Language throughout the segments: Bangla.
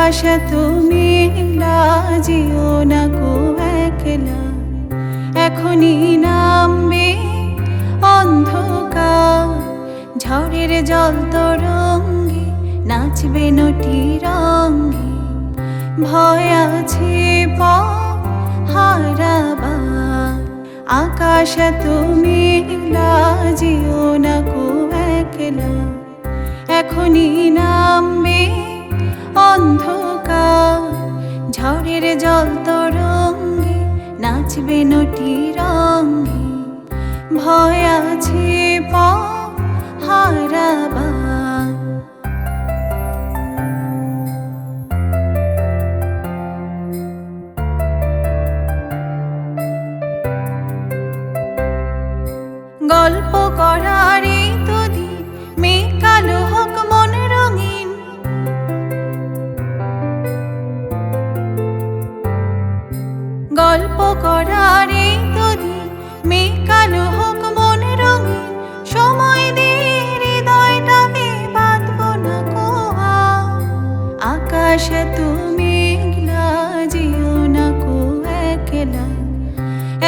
আকাশ তুমি লাজিও না কো একলা, এখনই নামবে অন্ধকার। ঝড়ের জল তরঙ্গে নাচবে নটি রঙ্গে, ভয় আছে পথ হারাবার। আকাশ তুমি লাজিও না কো একলা, এখনই নামবে অন্ধকার। ঝড়ের জল তরঙ্গে নাচবে নটি রঙ্গে, ভয় আছে পথ হারাবার। গল্প করার এই তো দিন, মেঘ কালো হোক মন রঙিন। গল্প করার এই তো দিন, মেঘ কালো হোক মন রঙিন। সময় দিয়ে হৃদয়টাকে বাঁধবো না কো আর। আকাশ তুমি লাজিও না কো একলা,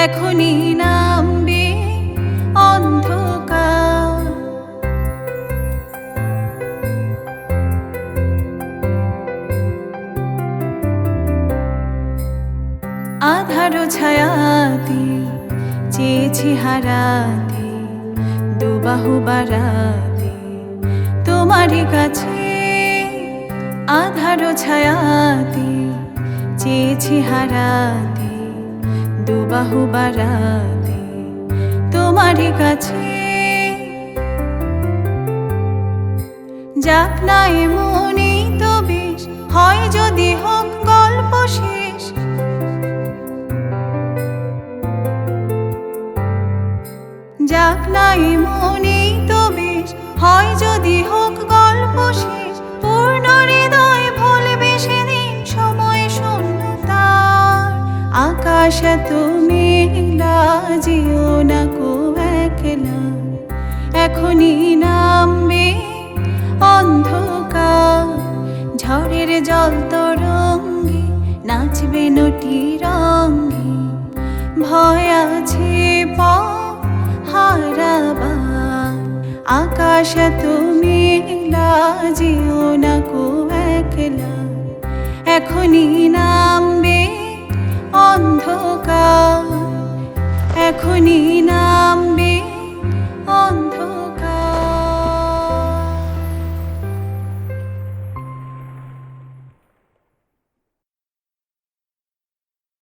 এখনই নামবে অন্ধকার। আধারো ছায়াতে চেয়েছি হারাতে, দুবাহু বাড়াতে তোমারই কাছে। আধারো ছায়াতে চেয়েছি হারাতে, দুবাহু বাড়াতে তোমারই কাছে। যাক না এমনই তো বেশ, হয় যদি হোক গল্প শেষ। যাক না এমনই তো বেশ, হয় যদি হোক গল্প শেষ। পূর্ণ হৃদয় ভুলবে সেদিন সময় শূন্যতার। আকাশ তুমি লাজিও না কো একলা, এখনই নামবে অন্ধকার। ঝড়ের জল তরঙ্গে নাচবে নটি রঙ্গে, ভয় আছে পথ হারাবার। আকাশ তুমি লাজিও না কো একলা, এখনই নামবে অন্ধকার, এখনই